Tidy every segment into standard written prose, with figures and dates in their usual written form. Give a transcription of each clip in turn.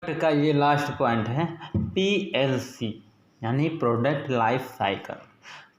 का ये last point है PLC यानी product life cycle.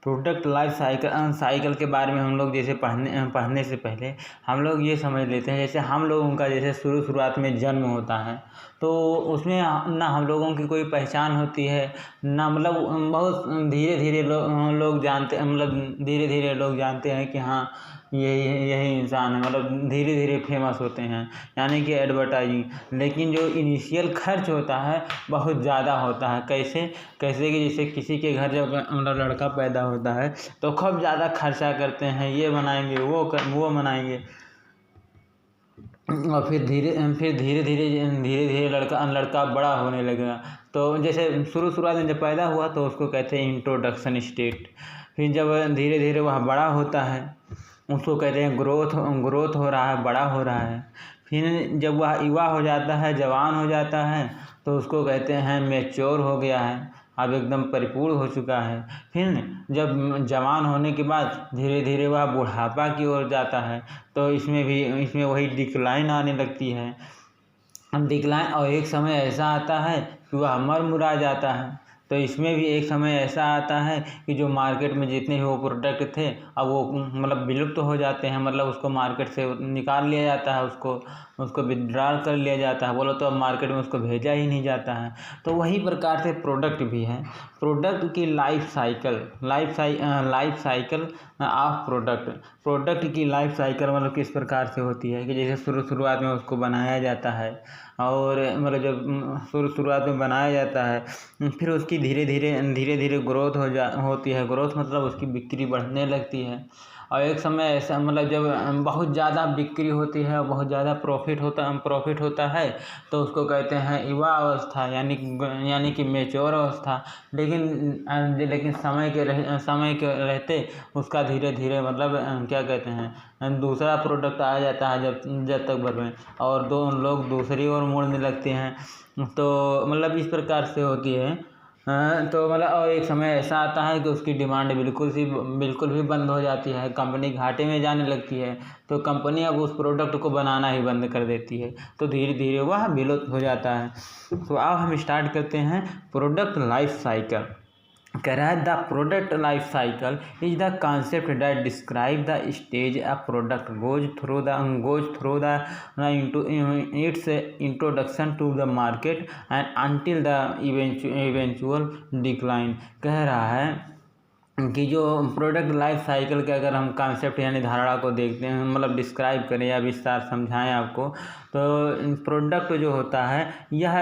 Product life cycle के बारे में हम लोग जैसे पढ़ने से पहले हम लोग ये समझ लेते हैं, जैसे हम लोगों का जैसे शुरुआत में जन्म होता है तो उसमें ना हम लोगों की कोई पहचान होती है ना, मतलब बहुत धीरे धीरे लोग जानते, मतलब धीरे धीरे लोग जानते हैं कि हाँ यही इंसान है, मतलब धीरे धीरे फेमस होते हैं यानी कि एडवर्टाइजिंग। लेकिन जो इनिशियल खर्च होता है बहुत ज़्यादा होता है। कैसे कि जैसे किसी के घर जब मतलब लड़का पैदा होता है तो खूब ज़्यादा खर्चा करते हैं, ये बनाएंगे वो बनाएंगे, और फिर धीरे धीरे लड़का बड़ा होने लगेगा। तो जैसे शुरुआत में जब पैदा हुआ तो उसको कहते हैं इंट्रोडक्शन स्टेट। फिर जब धीरे धीरे वह बड़ा होता है उसको कहते हैं ग्रोथ हो रहा है, बड़ा हो रहा है। फिर जब वह युवा हो जाता है, जवान हो जाता है तो उसको कहते हैं मैच्योर हो गया है, अब एकदम परिपूर्ण हो चुका है। फिर जब जवान होने के बाद धीरे धीरे वह बुढ़ापा की ओर जाता है तो इसमें वही डिक्लाइन आने लगती है। डिक्लाइन, और एक समय ऐसा आता है कि वह मर मुरा जाता है। तो इसमें भी एक समय ऐसा आता है कि जो मार्केट में जितने भी वो प्रोडक्ट थे अब वो मतलब विलुप्त हो जाते हैं, मतलब उसको मार्केट से निकाल लिया जाता है, उसको विड्रॉल कर लिया जाता है, बोलो तो अब मार्केट में उसको भेजा ही नहीं जाता है। तो वही प्रकार से प्रोडक्ट भी है। प्रोडक्ट की लाइफ साइकिल ऑफ प्रोडक्ट की लाइफ साइकिल मतलब किस प्रकार से होती है कि जैसे शुरुआत में उसको बनाया जाता है, और मतलब जब शुरुआत में बनाया जाता है फिर उसकी धीरे धीरे ग्रोथ होती है। ग्रोथ मतलब उसकी बिक्री बढ़ने लगती है, और एक समय ऐसा मतलब जब बहुत ज़्यादा बिक्री होती है और बहुत ज़्यादा प्रॉफिट होता है तो उसको कहते हैं युवा अवस्था यानी कि मैच्योर अवस्था। लेकिन समय के रहते उसका धीरे धीरे मतलब क्या कहते हैं दूसरा प्रोडक्ट आ जाता है जब तक भर में, और दो लोग दूसरी ओर मुड़ने लगते हैं। तो मतलब इस प्रकार से होती है। तो मतलब और एक समय ऐसा आता है कि उसकी डिमांड बिल्कुल भी बंद हो जाती है, कंपनी घाटे में जाने लगती है, तो कंपनी अब उस प्रोडक्ट को बनाना ही बंद कर देती है, तो धीरे धीरे वह विलुप्त हो जाता है। तो अब हम स्टार्ट करते हैं प्रोडक्ट लाइफ साइकिल। कह रहा है the product life cycle is the concept that describe the stage a product goes through the its introduction to the market and until the eventual decline. कह रहा है कि जो प्रोडक्ट लाइफ साइकिल के अगर हम कॉन्सेप्ट यानी धारणा को देखते हैं, मतलब डिस्क्राइब करें या विस्तार समझाएं आपको, तो प्रोडक्ट जो होता है यह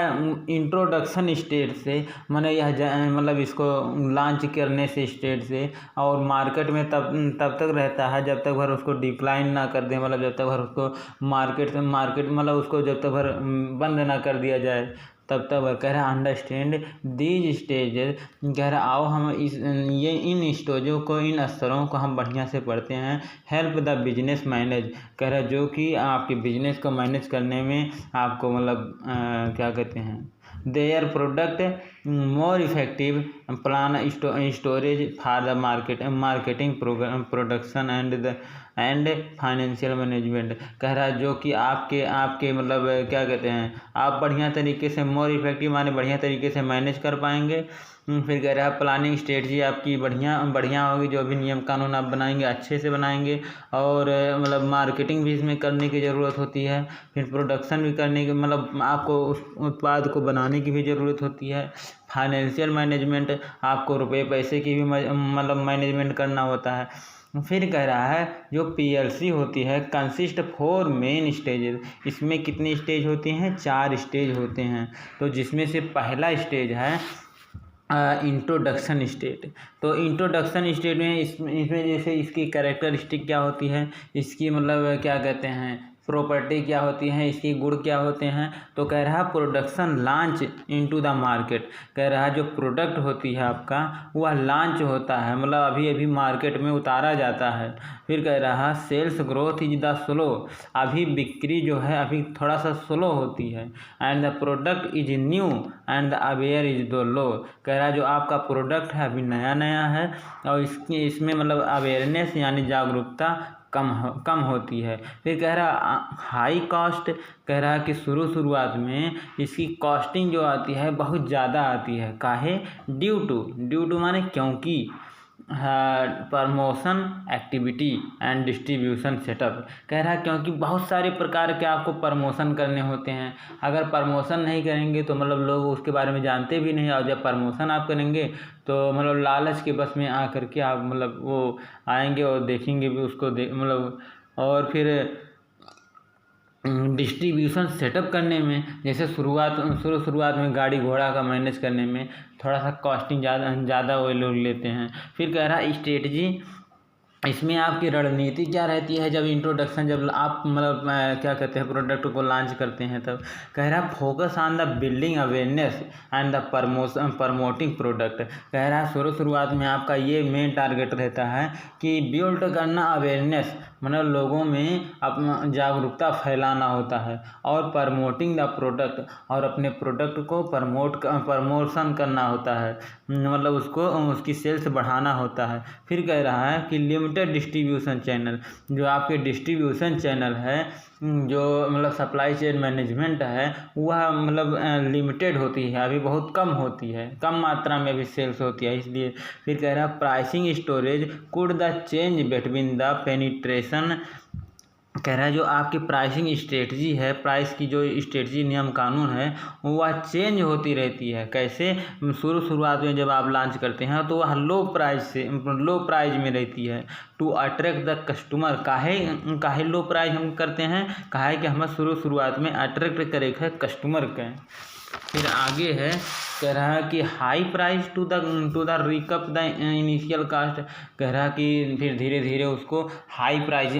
इंट्रोडक्शन स्टेज से माने यह मतलब इसको लॉन्च करने से स्टेज से और मार्केट में तब तक रहता है जब तक भर उसको डिक्लाइन ना कर दें, मतलब जब तक भर उसको मार्केट मतलब उसको जब तक भर बंद ना कर दिया जाए तब तक। कह रहा है अंडरस्टैंड दीज स्टेजेस। कह रहा आओ हम इन स्टेजों को, इन स्तरों को हम बढ़िया से पढ़ते हैं। Help the business manage. कह रहा जो कि आपके बिजनेस को मैनेज करने में आपको मतलब क्या कहते हैं their product more effective plan storage for the marketing production and financial management. कह रहा है जो कि आपके मतलब क्या कहते हैं आप बढ़िया तरीके से मोर इफेक्टिव माने बढ़िया तरीके से मैनेज कर पाएंगे। फिर कह रहा है प्लानिंग स्ट्रेटजी आपकी बढ़िया होगी, जो भी नियम कानून आप बनाएंगे अच्छे से बनाएंगे, और मतलब मार्केटिंग भी इसमें करने की ज़रूरत होती है। फिर प्रोडक्शन भी करने की मतलब आपको उस उत्पाद को बनाने की भी ज़रूरत होती है। फाइनेंशियल मैनेजमेंट आपको रुपए पैसे की भी मतलब मैनेजमेंट करना होता है। फिर कह रहा है जो PLC होती है कंसिस्ट 4 मेन स्टेजेस। इसमें कितनी स्टेज होती हैं? 4 स्टेज होते हैं। तो जिसमें से पहला स्टेज है इंट्रोडक्शन स्टेट। तो इंट्रोडक्शन स्टेट में इसमें जैसे इसकी कैरेक्टरिस्टिक क्या होती है, इसकी मतलब क्या कहते हैं प्रॉपर्टी क्या होती है, इसकी गुण क्या होते हैं। तो कह रहा production launch into the market. कह रहा जो प्रोडक्ट होती है आपका वह लॉन्च होता है, मतलब अभी मार्केट में उतारा जाता है। फिर कह रहा sales growth is the slow. अभी बिक्री जो है अभी थोड़ा सा स्लो होती है। And the product is new and the aware is the low. कह रहा जो आपका प्रोडक्ट है अभी नया है और इसमें मतलब अवेयरनेस यानी जागरूकता कम होती है। फिर कह रहा हाई कॉस्ट, कह रहा कि शुरुआत में इसकी कॉस्टिंग जो आती है बहुत ज़्यादा आती है। काहे? ड्यू टू माने क्योंकि promotion activity and distribution setup, कह रहा है क्योंकि बहुत सारे प्रकार के आपको प्रमोशन करने होते हैं। अगर प्रमोशन नहीं करेंगे तो मतलब लोग उसके बारे में जानते भी नहीं, और जब प्रमोशन आप करेंगे तो मतलब लालच के बस में आ करके आप मतलब वो आएंगे और देखेंगे भी उसको मतलब। और फिर डिस्ट्रीब्यूशन सेटअप करने में, जैसे शुरुआत में गाड़ी घोड़ा का मैनेज करने में थोड़ा सा कॉस्टिंग ज़्यादा वो लोग लेते हैं। फिर कह रहा है स्ट्रेटजी, इसमें आपकी रणनीति क्या रहती है जब इंट्रोडक्शन, जब आप मतलब क्या कहते हैं प्रोडक्ट को लॉन्च करते हैं तब। कह रहा है focus on the building awareness and the promoting product. कह रहा है शुरुआत में आपका ये मेन टारगेट रहता है कि बिल्ड करना अवेयरनेस, मतलब लोगों में अपना जागरूकता फैलाना होता है, और प्रमोटिंग द प्रोडक्ट, और अपने प्रोडक्ट को प्रमोशन करना होता है, मतलब उसकी सेल्स बढ़ाना होता है। फिर कह रहा है कि लिमिटेड डिस्ट्रीब्यूशन चैनल, जो आपके डिस्ट्रीब्यूशन चैनल है, जो मतलब सप्लाई चेन मैनेजमेंट है, वह मतलब लिमिटेड होती है, अभी बहुत कम होती है, कम मात्रा में भी सेल्स होती है, इसलिए। फिर कह रहा है pricing storage could the change between the penetration. कह रहा है जो आपकी प्राइसिंग स्ट्रेटजी है, प्राइस की जो स्ट्रेटजी नियम कानून है, वह चेंज होती रहती है। कैसे? शुरुआत में जब आप लॉन्च करते हैं तो वह लो प्राइस में रहती है, टू अट्रैक्ट द कस्टमर। काहे लो प्राइस हम करते हैं? काहे कि हमें शुरुआत में अट्रैक्ट करे है कस्टमर के। फिर आगे है, कह रहा है कि high price to the recoup the initial cost. कह रहा है कि फिर धीरे धीरे उसको हाई प्राइस।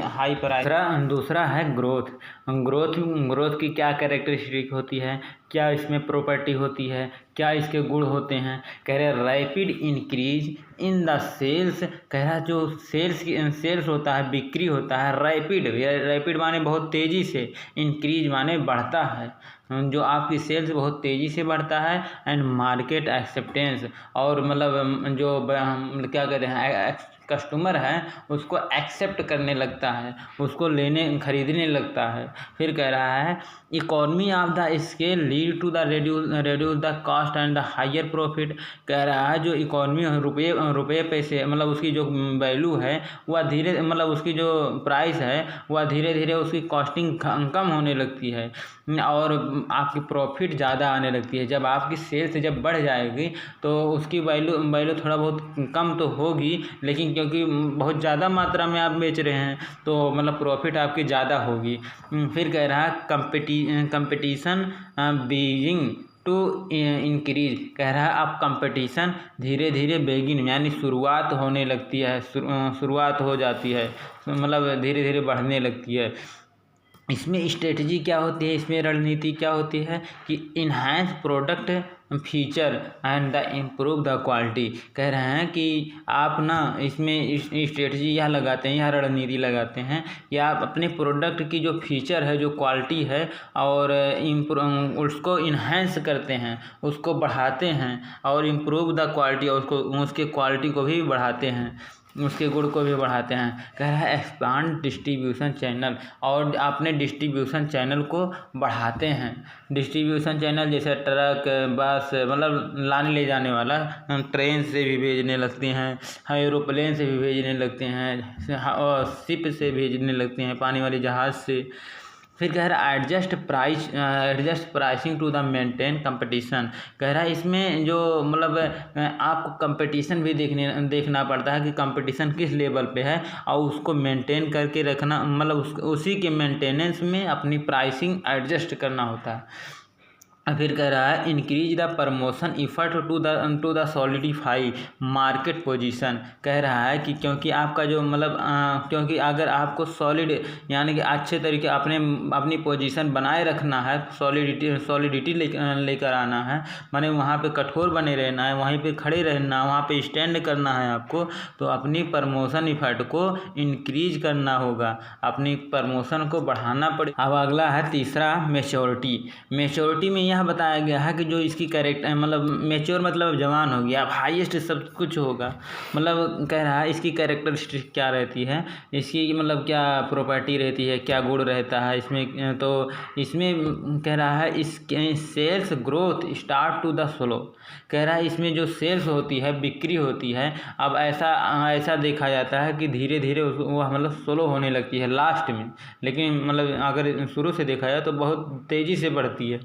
दूसरा है ग्रोथ की क्या कैरेक्टरिस्टिक होती है, क्या इसमें प्रॉपर्टी होती है, क्या इसके गुण होते हैं। कह रहे हैं rapid increase in the sales. कह रहा है जो सेल्स होता है, बिक्री होता है, रैपिड माने बहुत तेज़ी से, इंक्रीज माने बढ़ता है, जो आपकी सेल्स बहुत तेज़ी से बढ़ता है। एंड मार्केट एक्सेप्टेंस, और मतलब जो क्या कहते हैं कस्टमर है उसको एक्सेप्ट करने लगता है, उसको खरीदने लगता है। फिर कह रहा है economy of the scale lead to the reduce the cost and the higher profit. कह रहा है जो इकोनॉमी रुपये पैसे, मतलब उसकी जो वैल्यू है वह मतलब उसकी जो प्राइस है वह धीरे धीरे उसकी कॉस्टिंग कम होने लगती है, और आपकी प्रॉफिट ज़्यादा आने लगती है। जब आपकी सेल्स जब बढ़ जाएगी तो उसकी वैल्यू थोड़ा बहुत कम तो होगी, लेकिन क्योंकि बहुत ज़्यादा मात्रा में आप बेच रहे हैं तो मतलब प्रॉफिट आपकी ज़्यादा होगी। फिर कह रहा है कंपटीशन बीइंग टू इंक्रीज। कह रहा है अब कंपटीशन धीरे धीरे बेगिन यानी शुरुआत होने लगती है, शुरुआत हो जाती है, मतलब धीरे धीरे बढ़ने लगती है। इसमें स्ट्रेटजी क्या होती है, इसमें रणनीति क्या होती है कि enhance product feature and the improve the quality. कह रहे हैं कि आप ना इसमें स्ट्रेटजी यह लगाते हैं, यह रणनीति लगाते हैं कि आप अपने प्रोडक्ट की जो फीचर है, जो क्वालिटी है, और उसको इन्हांस करते हैं, उसको बढ़ाते हैं, और इम्प्रूव द क्वालिटी, और उसके क्वालिटी को भी बढ़ाते हैं, उसके गुण को भी बढ़ाते हैं। कह रहा है एक्सपांड डिस्ट्रीब्यूशन चैनल, और अपने डिस्ट्रीब्यूशन चैनल को बढ़ाते हैं। डिस्ट्रीब्यूशन चैनल जैसे ट्रक, बस, मतलब लाने ले जाने वाला, ट्रेन से भी भेजने लगते हैं, एरोप्लेन से भी भेजने लगते हैं, और शिप से भेजने लगते हैं, पानी वाले जहाज़ से। फिर कह रहा है adjust pricing to the maintain competition. कह रहा है इसमें जो मतलब आपको कंपटीशन भी देखना पड़ता है कि कंपटीशन किस लेवल पे है, और उसको मेंटेन करके रखना, मतलब उसी के मेंटेनेंस में अपनी प्राइसिंग एडजस्ट करना होता है। फिर कह रहा है increase the promotion effort to the solidify market position. कह रहा है कि क्योंकि आपका जो मतलब क्योंकि अगर आपको सॉलिड यानी कि अच्छे तरीके अपनी पोजीशन बनाए रखना है, सॉलिडिटी लेकर आना है, माने वहाँ पे कठोर बने रहना है, वहीं पे खड़े रहना, वहाँ पे स्टैंड करना है आपको, तो अपनी प्रमोशन इफर्ट को इंक्रीज करना होगा, अपनी प्रमोशन को बढ़ाना पड़ेगा। अब अगला है तीसरा मैच्योरिटी में यहाँ बताया गया है कि जो इसकी कैरेक्टर मतलब मैच्योर मतलब जवान हो गया, अब हाईएस्ट सब कुछ होगा। मतलब कह रहा है इसकी कैरेक्टरिस्टिक क्या रहती है, इसकी मतलब क्या प्रॉपर्टी रहती है, क्या गुण रहता है इसमें। तो इसमें कह रहा है इसके sales growth start to the slow. कह रहा है इसमें जो सेल्स होती है, बिक्री होती है, अब ऐसा देखा जाता है कि धीरे धीरे वो मतलब स्लो होने लगती है लास्ट में, लेकिन मतलब अगर शुरू से देखा जाए तो बहुत तेज़ी से बढ़ती है।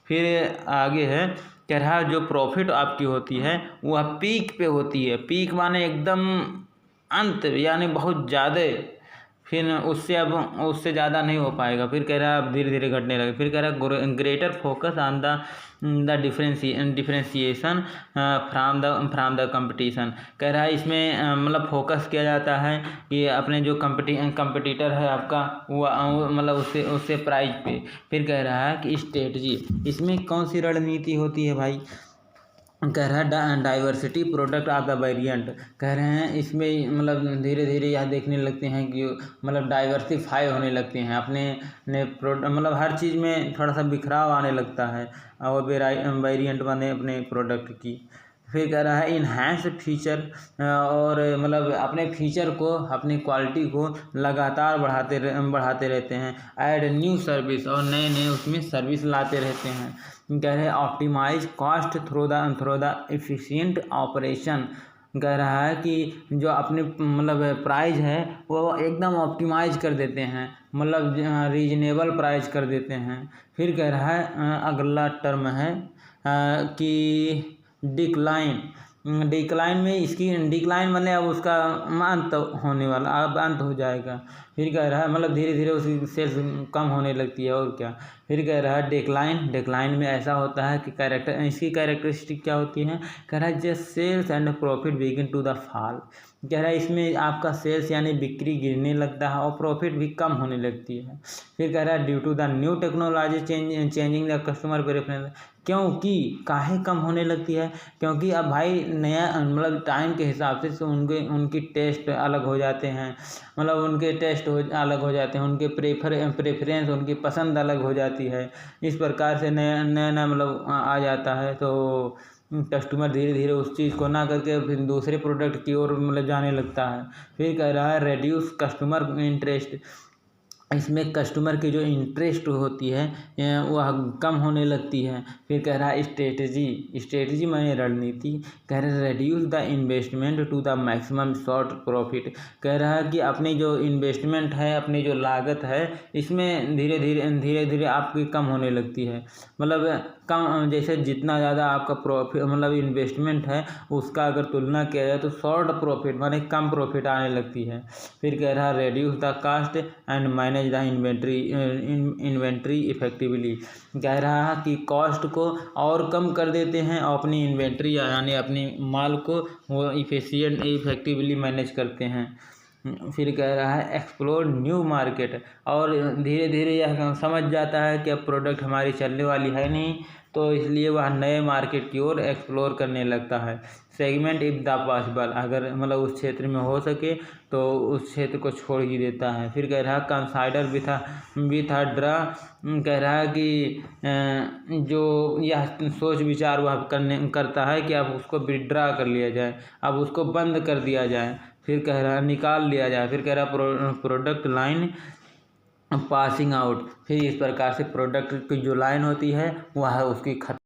फिर आगे है कह रहा जो प्रॉफिट आपकी होती है वह पीक पे होती है। पीक माने एकदम अंत, यानी बहुत ज़्यादा। फिर उससे ज़्यादा नहीं हो पाएगा। फिर कह रहा है अब धीरे धीरे घटने लगे। फिर कह रहा है greater focus on the differentiation from the competition. कह रहा है इसमें मतलब फोकस किया जाता है कि अपने जो कंपटीटर है आपका वो मतलब उससे प्राइज पे। फिर कह रहा है कि स्ट्रेटजी, इसमें कौन सी रणनीति होती है भाई। कह रहा है diversity product of the variant. कह रहे हैं इसमें मतलब धीरे धीरे यह देखने लगते हैं कि मतलब डाइवर्सिफाई होने लगते हैं अपने मतलब हर चीज़ में थोड़ा सा बिखराव आने लगता है और वेरिएंट बने अपने प्रोडक्ट की। फिर कह रहा है इन्हांस फीचर, और मतलब अपने फीचर को, अपनी क्वालिटी को लगातार बढ़ाते रहते हैं। ऐड न्यू सर्विस, और नए नए उसमें सर्विस लाते रहते हैं। कह रहे हैं optimize cost through the efficient operation. कह रहा है कि जो अपने मतलब प्राइस है वो एकदम ऑप्टिमाइज कर देते हैं, मतलब रीजनेबल प्राइस कर देते हैं। फिर कह रहा है अगला टर्म है कि डिक्लाइन में इसकी डिक्लाइन मतलब अब उसका अंत होने वाला, अब अंत हो जाएगा। फिर कह रहा है मतलब धीरे धीरे उसकी सेल्स कम होने लगती है और क्या। फिर कह रहा है डिक्लाइन में ऐसा होता है कि इसकी कैरेक्टरिस्टिक क्या होती है। कह रहा है just sales and profit begin to the fall. कह रहा है इसमें आपका सेल्स यानी बिक्री गिरने लगता है और प्रॉफिट भी कम होने लगती है। फिर कह रहा है due to the new technology changing the customer preference. क्योंकि काहे कम होने लगती है, क्योंकि अब भाई नया मतलब टाइम के हिसाब से उनकी टेस्ट अलग हो जाते हैं, मतलब उनके टेस्ट अलग हो जाते हैं, उनके प्रेफरेंस उनकी पसंद अलग हो जाती है। इस प्रकार से नया मतलब आ जाता है। तो कस्टमर धीरे धीरे उस चीज़ को ना करके फिर दूसरे प्रोडक्ट की ओर मतलब जाने लगता है। फिर कह रहा है रेड्यूस कस्टमर इंटरेस्ट। इसमें कस्टमर की जो इंटरेस्ट होती है वह कम होने लगती है। फिर कह रहा है स्ट्रेटजी माने रणनीति। कह रहा है reduce the investment to the maximum short profit. कह रहा है कि अपनी जो इन्वेस्टमेंट है, अपनी जो लागत है, इसमें धीरे धीरे आपकी कम होने लगती है। मतलब कम, जैसे जितना ज़्यादा आपका प्रॉफिट मतलब इन्वेस्टमेंट है उसका अगर तुलना किया जाए तो शॉर्ट प्रॉफिट माने कम प्रॉफिट आने लगती है। फिर कह रहा है reduce the cost and manage the inventory effectively. कह रहा है कि कॉस्ट को और कम कर देते हैं और अपनी इन्वेंट्री यानी अपनी माल को वो इफेक्टिवली मैनेज करते हैं। फिर कह रहा है एक्सप्लोर न्यू मार्केट, और धीरे धीरे यह समझ जाता है कि अब प्रोडक्ट हमारी चलने वाली है नहीं, तो इसलिए वह नए मार्केट की ओर एक्सप्लोर करने लगता है। सेगमेंट इफ द पॉसिबल, अगर मतलब उस क्षेत्र में हो सके तो उस क्षेत्र को छोड़ ही देता है। फिर कह रहा है कंसाइडर विथ अ ड्रा। कह रहा है कि जो यह सोच विचार वह करता है कि अब उसको विड्रा कर लिया जाए, अब उसको बंद कर दिया जाए। फिर कह रहा है निकाल लिया जाए। फिर कह रहा है प्रोडक्ट लाइन पासिंग आउट। फिर इस प्रकार से प्रोडक्ट की जो लाइन होती है वह उसकी